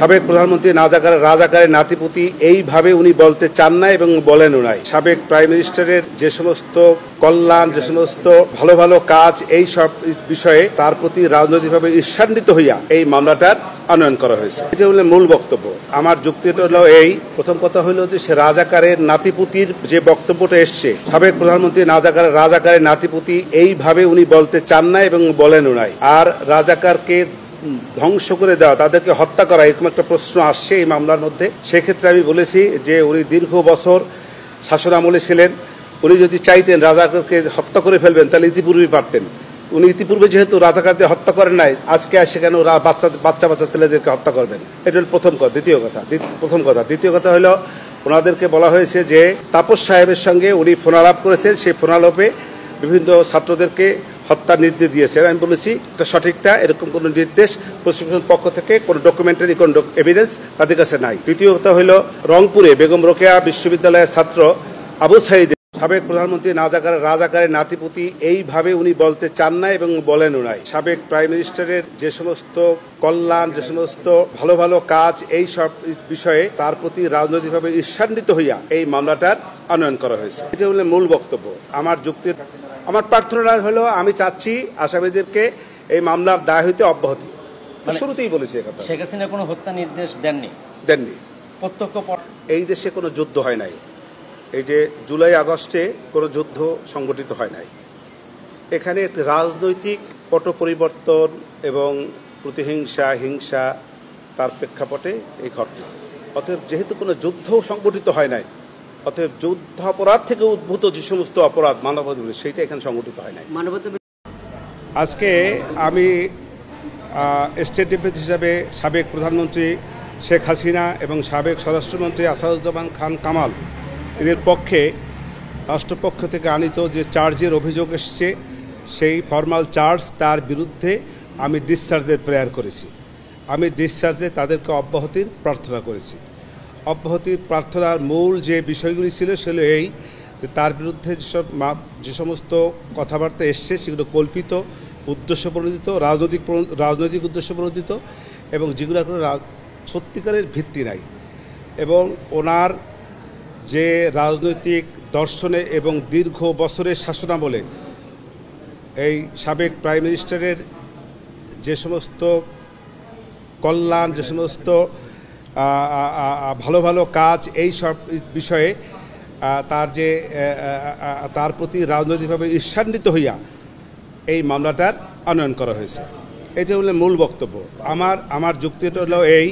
সাবেক প্রধানমন্ত্রী রাজাকারের নাতিপুতি এইভাবে উনি বলতে চান না এবং বলেনও নাই। সাবেক প্রাইম মিনিস্টারের যে সমস্ত কল্যাণ, যে সমস্ত ভালো ভালো কাজ, এই সব বিষয়ে তার প্রতি রাজনৈতিকভাবে ঈর্ষান্বিত হইয়া এই মামলাটার আনয়ন করা হয়েছে। এটা হলো মূল বক্তব্য। আমার যুক্তিটা হলো এই, প্রথম কথা হলো যে সে রাজাকারের নাতিপুতির যে বক্তব্যটা এসছে, সাবেক প্রধানমন্ত্রী রাজাকারের নাতিপুতি এইভাবে উনি বলতে চান না এবং বলেনও নাই। আর রাজাকারকে ধ্বংস করে দেওয়া, তাদেরকে হত্যা করা, এরকম একটা প্রশ্ন আসছে এই মামলার মধ্যে। সেক্ষেত্রে আমি বলেছি যে উনি দীর্ঘ বছর শাসন আমলে ছিলেন। উনি যদি চাইতেন রাজাকারকে হত্যা করে ফেলবেন তাহলে ইতিপূর্বেই পারতেন। উনি ইতিপূর্বে যেহেতু রাজাকারদের হত্যা করেন নাই, আজকে আসে কেন বাচ্চা ছেলেদেরকে হত্যা করবেন? এটা হল প্রথম কথা। দ্বিতীয় কথা হলো ওনাদেরকে বলা হয়েছে যে তাপস সাহেবের সঙ্গে উনি ফোনালাপ করেছেন, সেই ফোনালাপে বিভিন্ন ছাত্রদেরকে হত্যার নির্দেশ দিয়েছেন। আমি বলেছি এটা সঠিকটা, এরকম কোনো নির্দেশ প্রশাসনের পক্ষ থেকে কোনো ডকুমেন্টারি কোনো এভিডেন্স তাদের কাছে নাই। তৃতীয় কথা হলো রংপুরে বেগম রোকেয়া বিশ্ববিদ্যালয়ের ছাত্র আবু সাইদ, সাবেক প্রধানমন্ত্রী রাজাকারের নাতিপুতি এইভাবে উনি বলতে চান না এবং বলেনও নাই। সাবেক প্রাইম মিনিস্টারের যে সমস্ত কল্যাণ, যে সমস্ত ভালো ভালো কাজ, এই সব বিষয়ে তার প্রতি রাজনৈতিকভাবে ঈর্ষান্বিত হইয়া এই মামলাটার আনয়ন করা হয়েছে। এটা হলো মূল বক্তব্য। আমার প্রার্থনা হলো, আমি চাচ্ছি আসামিদেরকে এই মামলার দায় হইতে অব্যাহতি। শুরুতেই বলেছি কথা। শেখ হাসিনা কোনো হত্যা নির্দেশ দেননি। প্রত্যক্ষ এই দেশে কোনো যুদ্ধ হয় নাই। এই যে জুলাই আগস্টে কোনো যুদ্ধ সংগঠিত হয় নাই। এখানে রাজনৈতিক পট পরিবর্তন এবং প্রতিহিংসা, হিংসা, তার প্রেক্ষাপটে এই ঘটনা। অতএব যেহেতু কোনো যুদ্ধ সংগঠিত হয় নাই, অতএব যুদ্ধাপরাধ থেকে উদ্ভূত যে সমস্ত অপরাধ, মানবাধিকার, সেইটা এখানে সংগঠিত হয় নাই। আজকে আমি স্টেট ডেপুটি হিসাবে সাবেক প্রধানমন্ত্রী শেখ হাসিনা এবং সাবেক স্বরাষ্ট্রমন্ত্রী আসাদুজ্জামান খান কামাল এদের পক্ষে রাষ্ট্রপক্ষ থেকে আনিত যে চার্জের অভিযোগ এসছে, সেই ফর্মাল চার্জ, তার বিরুদ্ধে আমি ডিসচার্জের প্রেয়ার করেছি। আমি ডিসচার্জে তাদেরকে অব্যাহতির প্রার্থনা করেছি। অব্যাহতির প্রার্থনার মূল যে বিষয়গুলি ছিল সেগুলো এই যে তার বিরুদ্ধে যে সমস্ত কথাবার্তা এসছে সেগুলো কল্পিত, উদ্দেশ্যপ্রণোদিত, রাজনৈতিক উদ্দেশ্যপ্রণোদিত এবং যেগুলোর কোনো সত্যিকারের ভিত্তি নাই। এবং ওনার যে রাজনৈতিক দর্শনে এবং দীর্ঘ বছরের শাসনামলে এই সাবেক প্রাইম মিনিস্টারের যে সমস্ত কল্যাণ, যে সমস্ত ভালো ভালো কাজ, এই সব বিষয়ে তার প্রতি রাজনৈতিকভাবে ঈর্ষান্বিত হইয়া এই মামলাটার আনয়ন করা হয়েছে। এটা হলো মূল বক্তব্য। আমার যুক্তিটা হলো এই,